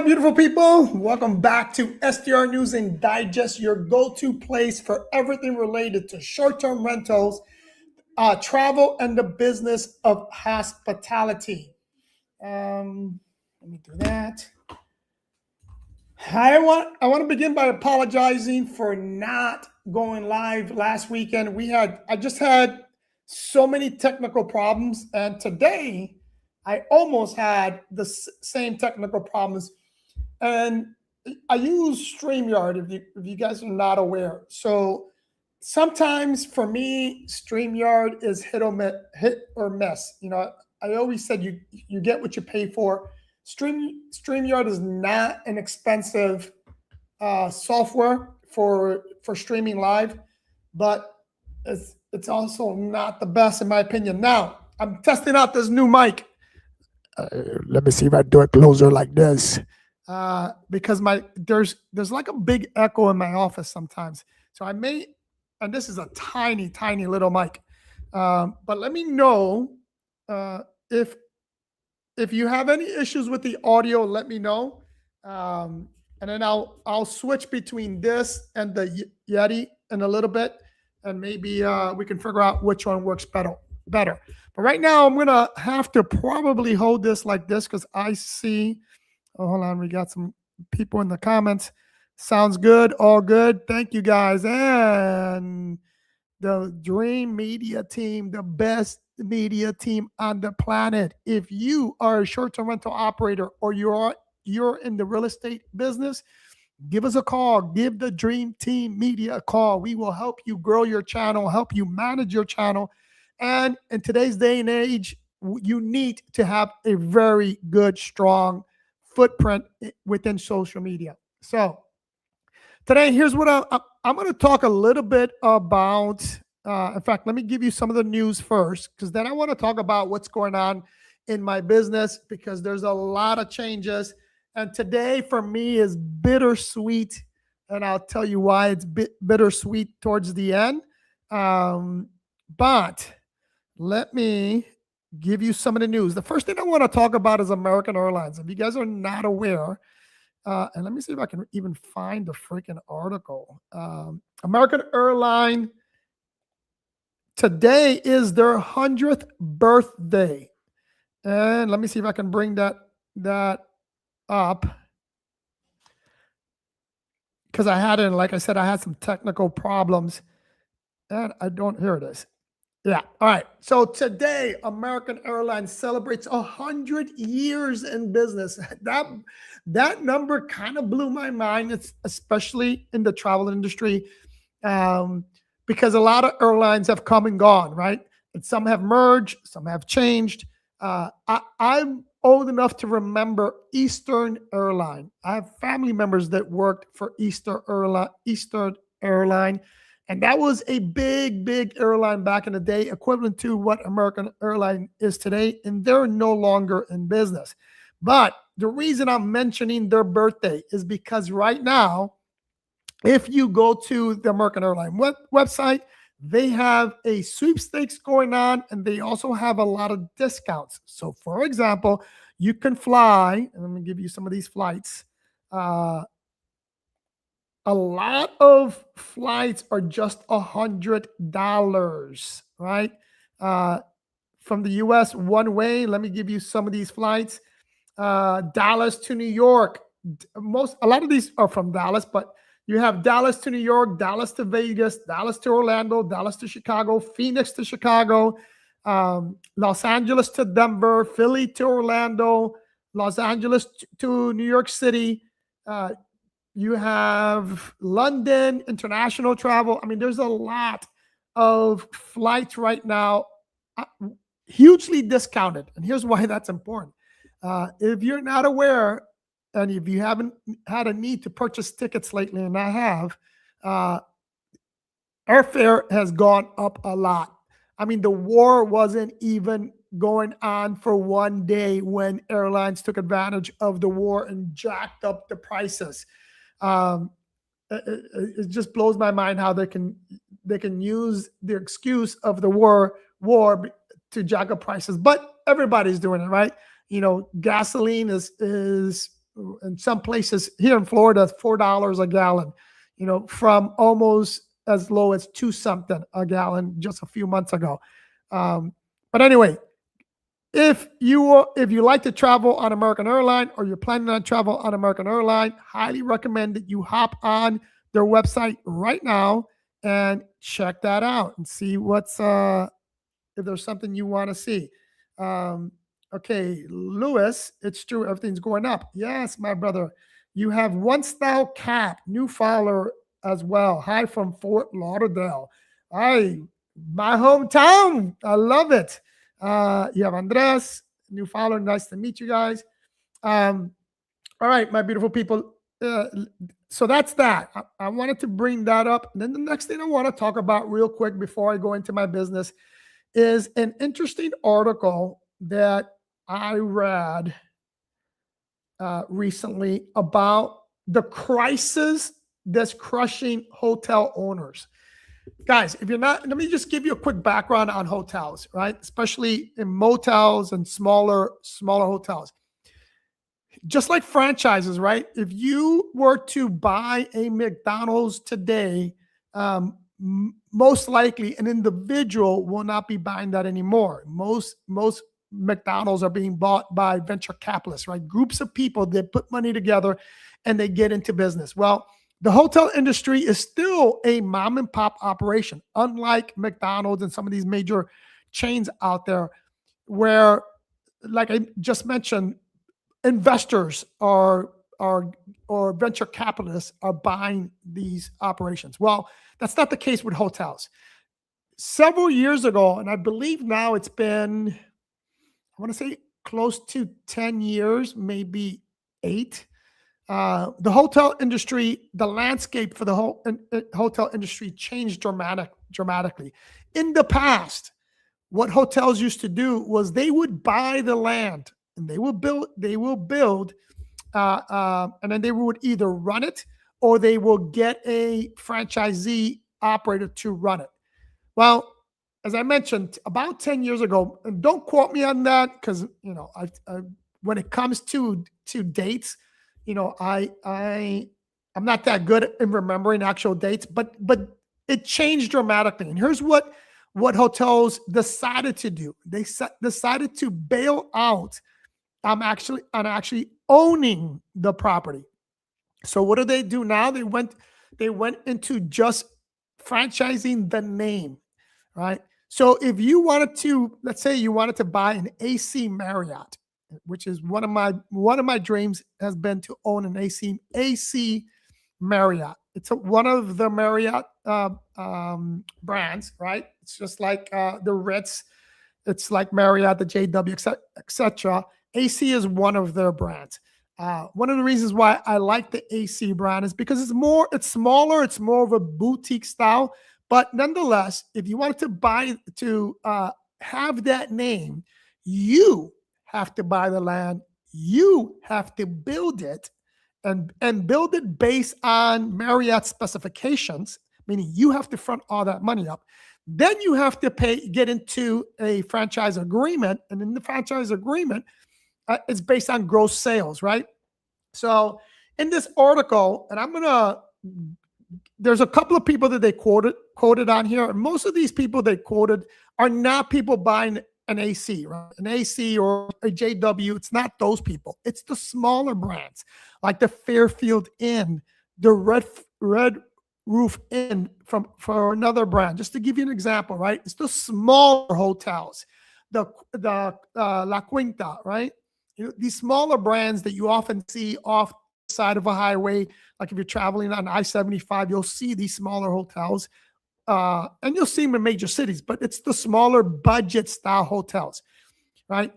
up, beautiful people? Welcome back to STR News and Digest, your go-to place for everything related to short-term rentals, travel, and the business of hospitality. Let me do that. I want to begin by apologizing for not going live last weekend. I just had so many technical problems, and today I almost had the same technical problems. And I use StreamYard if you guys are not aware. So sometimes for me, StreamYard is hit or miss. I always said you get what you pay for. StreamYard is not an expensive software for streaming live, but it's also not the best in my opinion. Now I'm testing out this new mic. Let me see if I do it closer like this. Because there's like a big echo in my office sometimes. So and this is a tiny, tiny little mic. But let me know if you have any issues with the audio, let me know. And then I'll switch between this and the Yeti in a little bit, and maybe we can figure out which one works better. But right now, I'm gonna have to probably hold this like this because I see. Oh, hold on, we got some people in the comments. Sounds good, all good. Thank you guys. And the Dream Media team, the best media team on the planet. If you are a short-term rental operator or you're in the real estate business, give us a call. Give the Dream Team Media a call. We will help you grow your channel, help you manage your channel. And in today's day and age, you need to have a very good, strong footprint within social media. So today, here's what I'm going to talk a little bit about. In fact, let me give you some of the news first, because then I want to talk about what's going on in my business, because there's a lot of changes. And today for me is bittersweet. And I'll tell you why it's bittersweet towards the end. But let me give you some of the news. The first thing I want to talk about is American Airlines. If you guys are not aware, and let me see if I can even find the freaking article. American Airlines, today is their 100th birthday. And let me see if I can bring that up. Because I had it, like I said, I had some technical problems. And here it is. Yeah. All right. So today, American Airlines celebrates 100 years in business. That number kind of blew my mind. It's especially in the travel industry, because a lot of airlines have come and gone, right? And some have merged, some have changed. I'm old enough to remember Eastern Airline. I have family members that worked for Eastern Airline. And that was a big, big airline back in the day, equivalent to what American Airlines is today. And they're no longer in business. But the reason I'm mentioning their birthday is because right now, if you go to the American Airlines website, they have a sweepstakes going on, and they also have a lot of discounts. So, for example, you can fly, and let me give you some of these flights. A lot of flights are just $100, right? From the US one way. Let me give you some of these flights. Dallas to New York. A lot of these are from Dallas, but you have Dallas to New York, Dallas to Vegas, Dallas to Orlando, Dallas to Chicago, Phoenix to Chicago, Los Angeles to Denver, Philly to Orlando, Los Angeles to New York City. You have London, international travel. I mean, there's a lot of flights right now, hugely discounted. And here's why that's important. If you're not aware, and if you haven't had a need to purchase tickets lately, and I have, airfare has gone up a lot. I mean, the war wasn't even going on for one day when airlines took advantage of the war and jacked up the prices. It just blows my mind how they can use the excuse of the war to jack up prices. But everybody's doing it, right? Gasoline is in some places here in Florida, $4 a gallon, from almost as low as two something a gallon just a few months ago. But anyway, if you like to travel on American Airline, or you're planning on travel on American Airline, highly recommend that you hop on their website right now and check that out and see what's if there's something you want to see. Um, okay, Lewis, it's true, everything's going up. Yes, my brother. You have one style cap, new follower as well. Hi from Fort Lauderdale. Hi, my hometown. I love it. You have Andres, new follower. Nice to meet you guys. Um, all right, my beautiful people. So that's that. I wanted to bring that up. And then the next thing I want to talk about real quick before I go into my business is an interesting article that I read recently about the crisis that's crushing hotel owners. Guys, if you're not, let me just give you a quick background on hotels, right? Especially in motels and smaller hotels. Just like franchises, right? If you were to buy a McDonald's today, most likely an individual will not be buying that anymore. Most McDonald's are being bought by venture capitalists, right? Groups of people that put money together and they get into business. Well, the hotel industry is still a mom and pop operation, unlike McDonald's and some of these major chains out there where, like I just mentioned, investors or venture capitalists are buying these operations. Well, that's not the case with hotels. Several years ago, and I believe now it's been, I want to say close to 10 years, maybe 8. The hotel industry, the landscape for the whole hotel industry changed dramatically. In the past, what hotels used to do was they would buy the land and they will build, and then they would either run it or they will get a franchisee operator to run it. Well, as I mentioned, about 10 years ago, and don't quote me on that because when it comes to dates, I'm not that good in remembering actual dates, but it changed dramatically. And here's what hotels decided to do. They decided to bail out on actually owning the property. So what do they do now? They went into just franchising the name, right? So if you wanted to, let's say you wanted to buy an AC Marriott, which is one of my dreams has been to own an AC Marriott. It's one of the Marriott brands, right? It's just like the Ritz. It's like Marriott, the JW, etc. AC is one of their brands. One of the reasons why I like the AC brand is because it's smaller, it's more of a boutique style. But nonetheless, if you wanted to have that name, you have to buy the land, you have to build it, and build it based on Marriott specifications, meaning you have to front all that money up. Then you have to get into a franchise agreement, and in the franchise agreement, it's based on gross sales, right? So in this article, and there's a couple of people that they quoted on here, and most of these people they quoted are not people buying an AC, right? An AC or a JW. It's not those people. It's the smaller brands like the Fairfield Inn, the Red Roof Inn for another brand. Just to give you an example, right? It's the smaller hotels, the La Quinta, right? These smaller brands that you often see off the side of a highway, like if you're traveling on I-75, you'll see these smaller hotels. And you'll see them in major cities, but it's the smaller budget style hotels, right?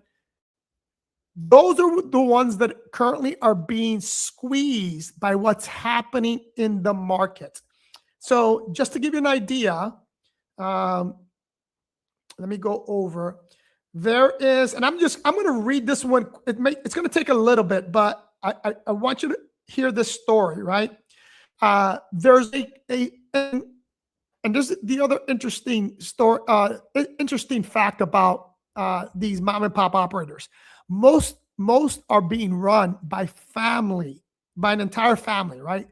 Those are the ones that currently are being squeezed by what's happening in the market. So just to give you an idea, let me go over. There is, and I'm going to read this one. It's going to take a little bit, but I want you to hear this story, right? There's and there's the other interesting story, interesting fact about these mom and pop operators. Most most are being run by family, by an entire family, right?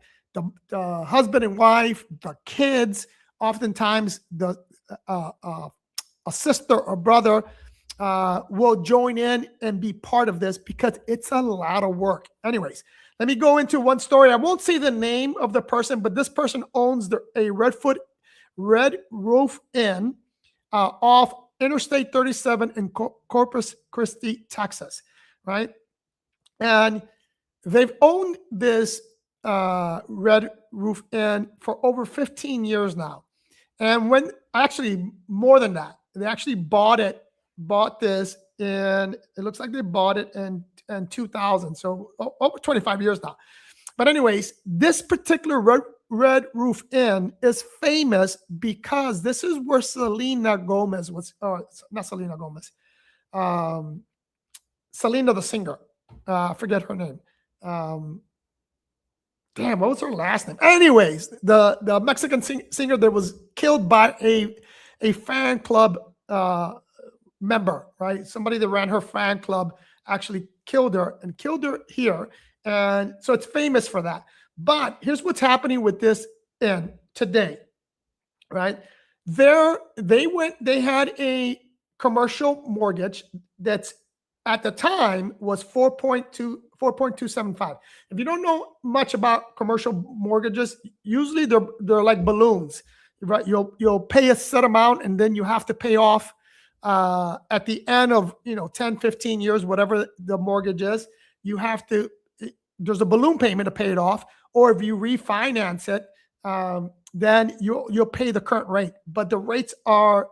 The husband and wife, the kids, oftentimes a sister or brother will join in and be part of this because it's a lot of work. Anyways, let me go into one story. I won't say the name of the person, but this person owns a Red Roof Inn off Interstate 37 in Corpus Christi, Texas, right? And they've owned this Red Roof Inn for over 15 years now. And when actually more than that, they actually bought this in, it looks like they bought it in 2000. So over 25 years now. But anyways, this particular Red Roof Inn is famous because this is where Selena Gomez was, not Selena Gomez, Selena the singer. I forget her name. Damn, what was her last name? Anyways, the Mexican singer that was killed by a fan club member, right? Somebody that ran her fan club actually killed her here. And so it's famous for that. But here's what's happening with this inn today, right? They had a commercial mortgage that's at the time was 4.275. If you don't know much about commercial mortgages, usually they're like balloons, right? You'll pay a set amount and then you have to pay off at the end of 10, 15 years, whatever the mortgage is. You have to, there's a balloon payment to pay it off, or if you refinance it, then you'll pay the current rate, but the rates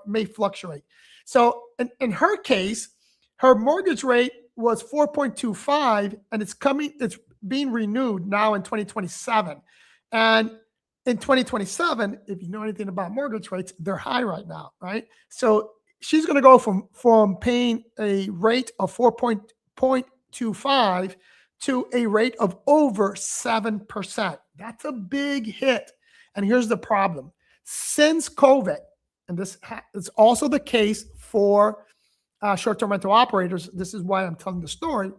may fluctuate. So in her case, her mortgage rate was 4.25, and it's being renewed now in 2027. And in 2027, if you know anything about mortgage rates, they're high right now, right? So she's going to go from paying a rate of 4.25 to a rate of over 7%. That's a big hit. And here's the problem. Since COVID, and this is also the case for short-term rental operators, this is why I'm telling the story.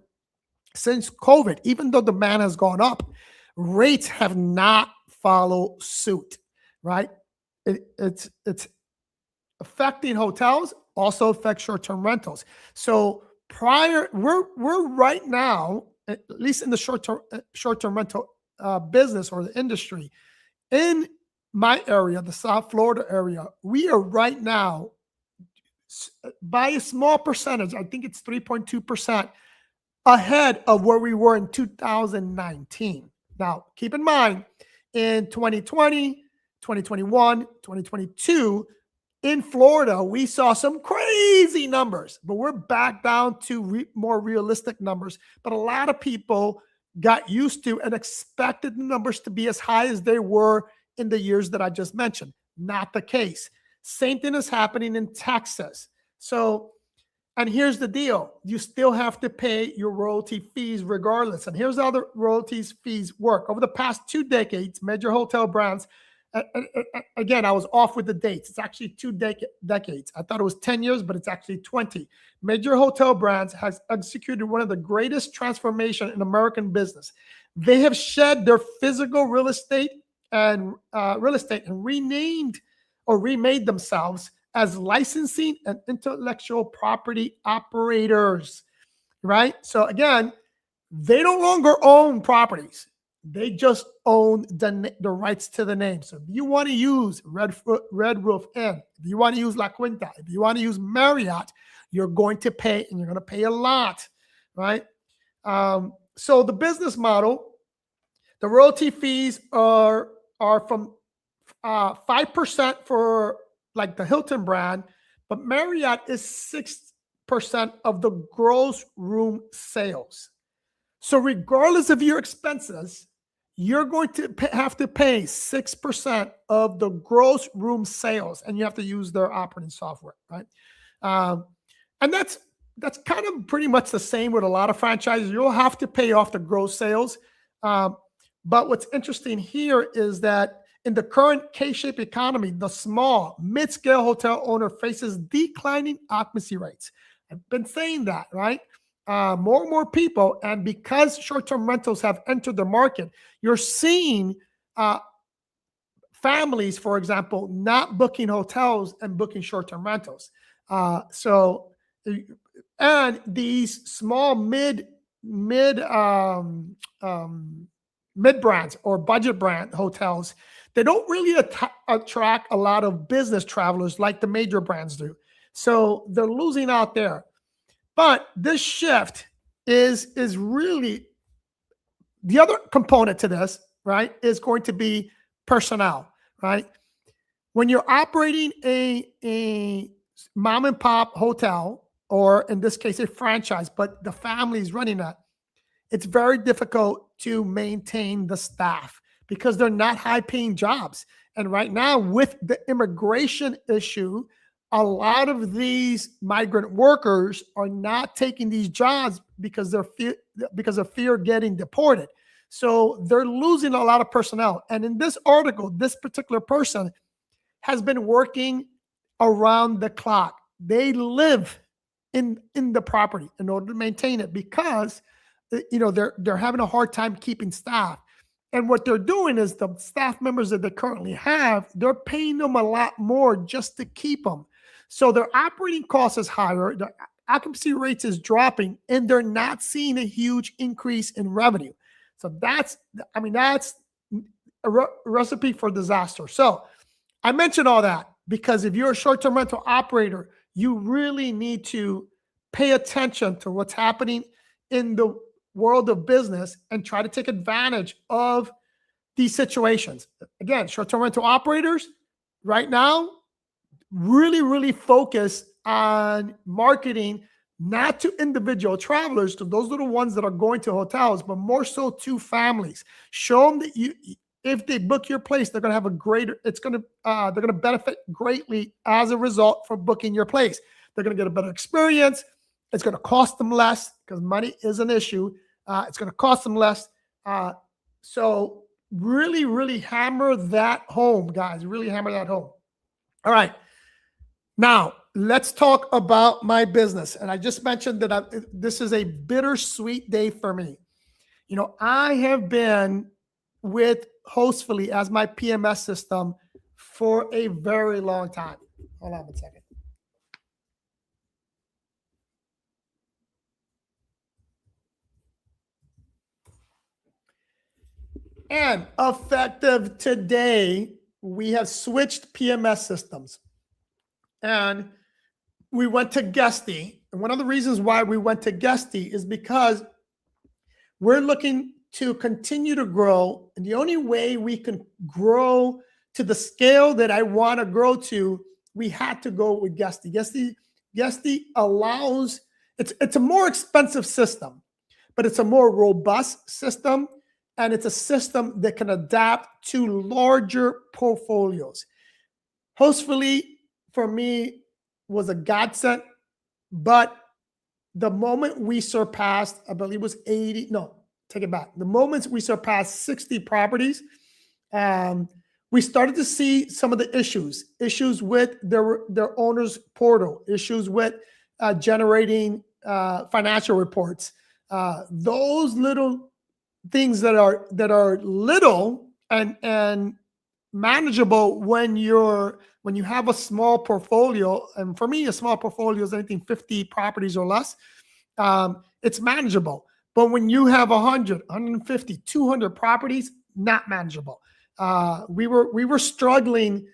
Since COVID, even though demand has gone up, rates have not followed suit, right? It's affecting hotels, also affects short-term rentals. So we're right now, at least in the short-term rental business or the industry, in my area, the South Florida area, we are right now by a small percentage, I think it's 3.2%, ahead of where we were in 2019. Now, keep in mind, in 2020, 2021, 2022, in Florida, we saw some crazy numbers, but we're back down to more realistic numbers. But a lot of people got used to and expected the numbers to be as high as they were in the years that I just mentioned. Not the case. Same thing is happening in Texas. So, and here's the deal. You still have to pay your royalty fees regardless. And here's how the royalties fees work. Over the past 2 decades, major hotel brands, again, I was off with the dates. It's actually 2 decades. I thought it was 10 years, but it's actually 20. Major hotel brands has executed one of the greatest transformation in American business. They have shed their physical real estate and renamed or remade themselves as licensing and intellectual property operators, right? So again, they no longer own properties. They just own the rights to the name. So if you want to use Red Roof Inn, if you want to use La Quinta, if you want to use Marriott, you're going to pay, and you're going to pay a lot, right? So the business model, the royalty fees are from 5% for like the Hilton brand, but Marriott is 6% of the gross room sales. So regardless of your expenses, you're going to have to pay 6% of the gross room sales, and you have to use their operating software, right? And that's kind of pretty much the same with a lot of franchises. You'll have to pay off the gross sales. But what's interesting here is that in the current K-shaped economy, the small, mid-scale hotel owner faces declining occupancy rates. I've been saying that, right? more and more people, and because short-term rentals have entered the market, you're seeing uh, families, for example, not booking hotels and booking short-term rentals. So, and these small mid mid brands or budget brand hotels, they don't really attract a lot of business travelers like the major brands do. So they're losing out there. But this shift is really the other component to this, right? Is going to be personnel, right? When you're operating a mom and pop hotel, or in this case, a franchise, but the family's running that, it's very difficult to maintain the staff because they're not high paying jobs. And right now, with the immigration issue, a lot of these migrant workers are not taking these jobs because of fear of getting deported. So they're losing a lot of personnel. And in this article, this particular person has been working around the clock. They live in the property in order to maintain it because they're having a hard time keeping staff. And what they're doing is the staff members that they currently have, they're paying them a lot more just to keep them. So their operating cost is higher, their occupancy rates is dropping, and they're not seeing a huge increase in revenue. So that's a recipe for disaster. So I mentioned all that because if you're a short-term rental operator, you really need to pay attention to what's happening in the world of business and try to take advantage of these situations. Again, short-term rental operators right now really focus on marketing, not to individual travelers, to those little ones that are going to hotels, but more so to families. Show them that if they book your place, they're going to have they're going to benefit greatly as a result for booking your place. They're going to get a better experience. It's going to cost them less because money is an issue. It's going to cost them less. So really hammer that home, guys. Really hammer that home. All right. Now, let's talk about my business. And I just mentioned that this is a bittersweet day for me. I have been with Hostfully as my PMS system for a very long time. Hold on one second. And effective today, we have switched PMS systems. And we went to Guesty. And one of the reasons why we went to Guesty is because we're looking to continue to grow. And the only way we can grow to the scale that I want to grow to, we had to go with Guesty. Guesty allows, it's a more expensive system, but it's a more robust system. And it's a system that can adapt to larger portfolios. Hostfully, for me, was a godsend, but the moment we surpassed, I believe it was 80, no, take it back. The moment we surpassed 60 properties, we started to see some of the issues with their owner's portal, issues with generating financial reports. Those little things that are little and manageable when you have a small portfolio. And for me, a small portfolio is anything 50 properties or less. It's manageable. But when you have 100, 150, 200 properties, not manageable. We were struggling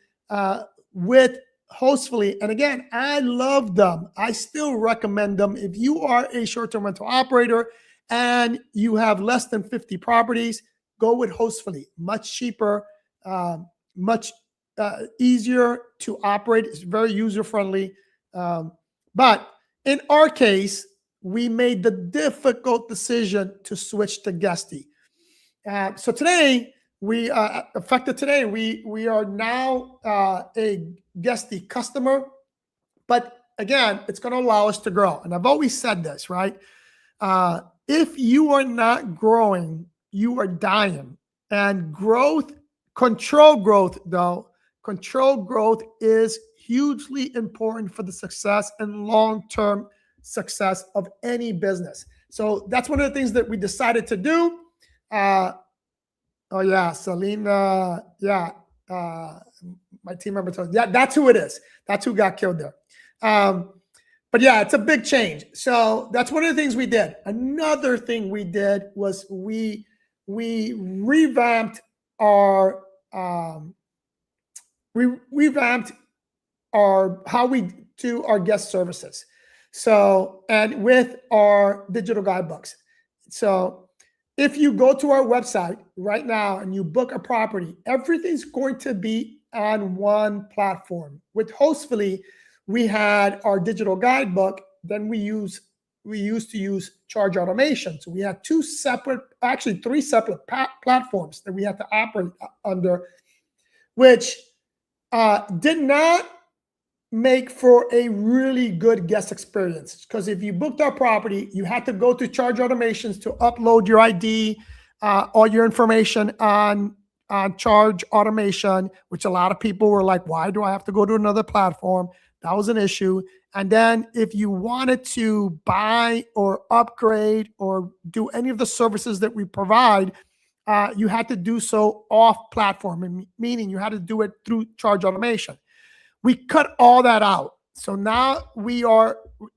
with Hostfully. And again, I love them. I still recommend them. If you are a short-term rental operator and you have less than 50 properties, go with Hostfully. Much cheaper, much easier to operate. It's very user-friendly. But in our case, we made the difficult decision to switch to Guesty. So today, we are now a Guesty customer. But again, it's going to allow us to grow. And I've always said this, right? If you are not growing, you are dying. And control growth is hugely important for the success and long-term success of any business. So that's one of the things that we decided to do. Oh yeah, Selena. Yeah, my team member told. Yeah, that's who it is. That's who got killed there. But yeah, it's a big change. So that's one of the things we did. Another thing we did was we revamped our how we do our guest services. So, and with our digital guidebooks. So if you go to our website right now and you book a property, everything's going to be on one platform. With Hostfully, we had our digital guidebook. Then we used to use charge automation. So we had three separate platforms that we had to operate under, which did not make for a really good guest experience. Because if you booked our property, you had to go to charge automations to upload your ID, all your information on charge automation, which a lot of people were like, why do I have to go to another platform? That was an issue. And then if you wanted to buy or upgrade or do any of the services that we provide, you had to do so off platform, meaning you had to do it through charge automation. We cut all that out. So now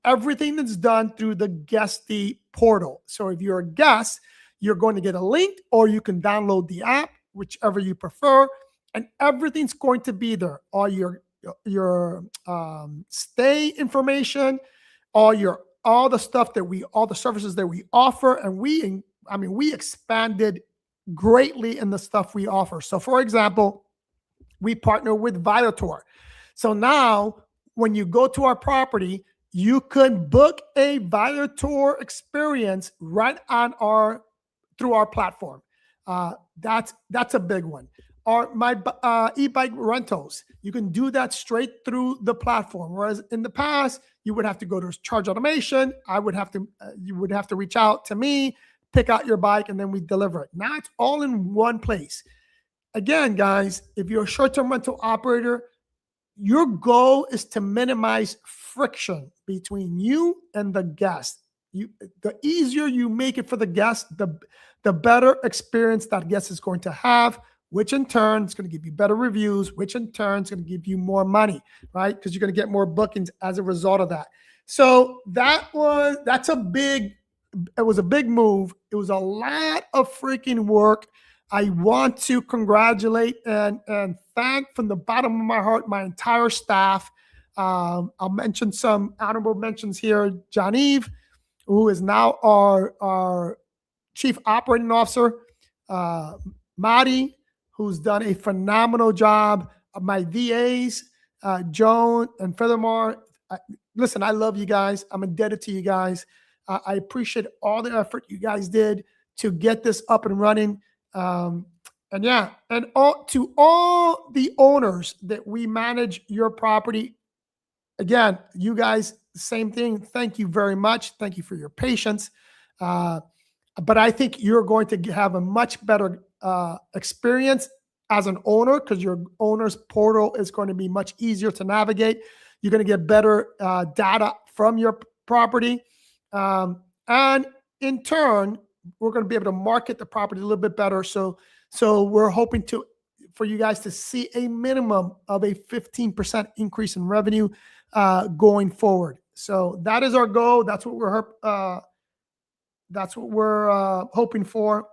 everything that's done through the Guesty portal. So if you're a guest, you're going to get a link, or you can download the app, whichever you prefer, and everything's going to be there. All your stay information, all the services that we offer, and we expanded greatly in the stuff we offer. So for example, we partner with Viator. So now when you go to our property, you could book a Viator experience right on through our platform. That's a big one. Or my e-bike rentals, you can do that straight through the platform. Whereas in the past, you would have to go to charge automation. You would have to reach out to me, pick out your bike, and then we deliver it. Now it's all in one place. Again, guys, if you're a short-term rental operator, your goal is to minimize friction between you and the guest. The easier you make it for the guest, the better experience that guest is going to have, which in turn is going to give you better reviews, which in turn is going to give you more money, right? Because you're going to get more bookings as a result of that. So it was a big move. It was a lot of freaking work. I want to congratulate and thank from the bottom of my heart my entire staff. I'll mention some honorable mentions here. John Eve, who is now our Chief Operating Officer. Madi, who's done a phenomenal job. My VAs, Joan, and furthermore, listen, I love you guys. I'm indebted to you guys. I appreciate all the effort you guys did to get this up and running. To all the owners that we manage your property, again, you guys, same thing. Thank you very much. Thank you for your patience. But I think you're going to have a much better experience as an owner, because your owner's portal is going to be much easier to navigate. You're going to get better data from your property. And in turn, we're going to be able to market the property a little bit better. So we're hoping for you guys to see a minimum of a 15% increase in revenue going forward. So that is our goal. That's what we're hoping for.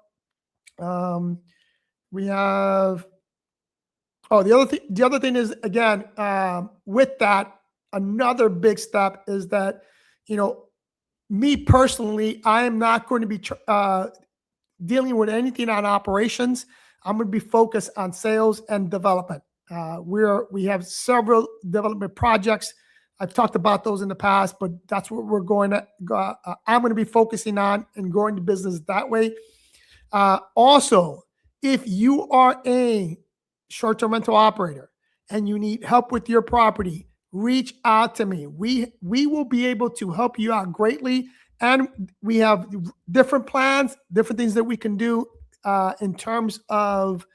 We have. Oh, the other thing is, again, with that, another big step is that, me personally, I am not going to be dealing with anything on operations. I'm going to be focused on sales and development. We have several development projects. I've talked about those in the past, but that's what we're going to. I'm going to be focusing on and growing the business that way. Also, if you are a short-term rental operator and you need help with your property, reach out to me. We will be able to help you out greatly. And we have different plans, different things that we can do in terms of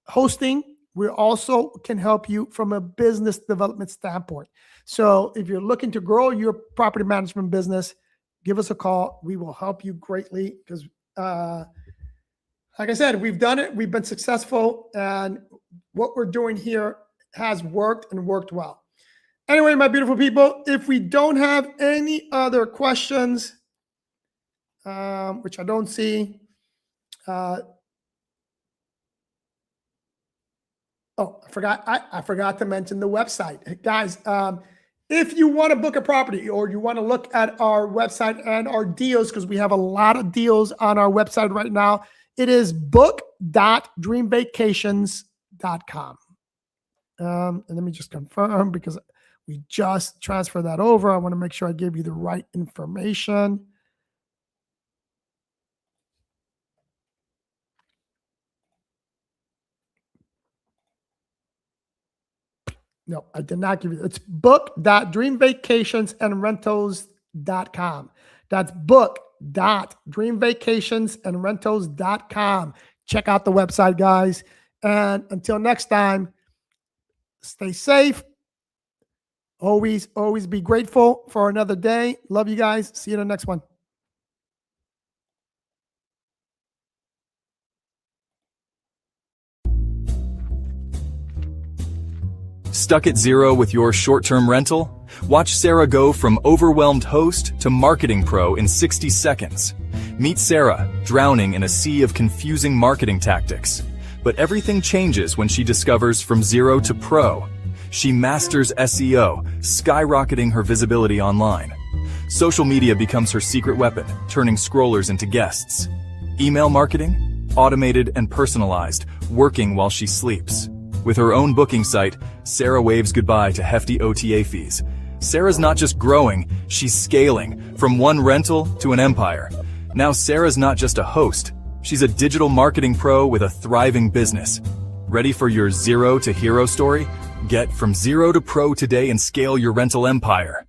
hosting. We also can help you from a business development standpoint. So if you're looking to grow your property management business, give us a call. We will help you greatly because, like I said, we've done it. We've been successful, and what we're doing here has worked and worked well. Anyway, my beautiful people, if we don't have any other questions, which I don't see, oh, I forgot to mention the website. Guys, if you want to book a property or you want to look at our website and our deals, because we have a lot of deals on our website right now, it is book.dreamvacations.com. And let me just confirm because we just transferred that over. I want to make sure I give you the right information. No, I did not give you. It's book.dreamvacationsandrentals.com. That's book.dreamvacationsandrentals.com. Check out the website, guys. And until next time, stay safe. Always be grateful for another day. Love you guys. See you in the next one. Stuck at zero with your short-term rental? Watch Sarah go from overwhelmed host to marketing pro in 60 seconds. Meet Sarah, drowning in a sea of confusing marketing tactics. But everything changes when she discovers from zero to pro. She masters SEO, skyrocketing her visibility online. Social media becomes her secret weapon, turning scrollers into guests. Email marketing? Automated and personalized, working while she sleeps. With her own booking site, Sarah waves goodbye to hefty OTA fees. Sarah's not just growing, she's scaling, from one rental to an empire. Now Sarah's not just a host, she's a digital marketing pro with a thriving business. Ready for your zero to hero story? Get from zero to pro today and scale your rental empire.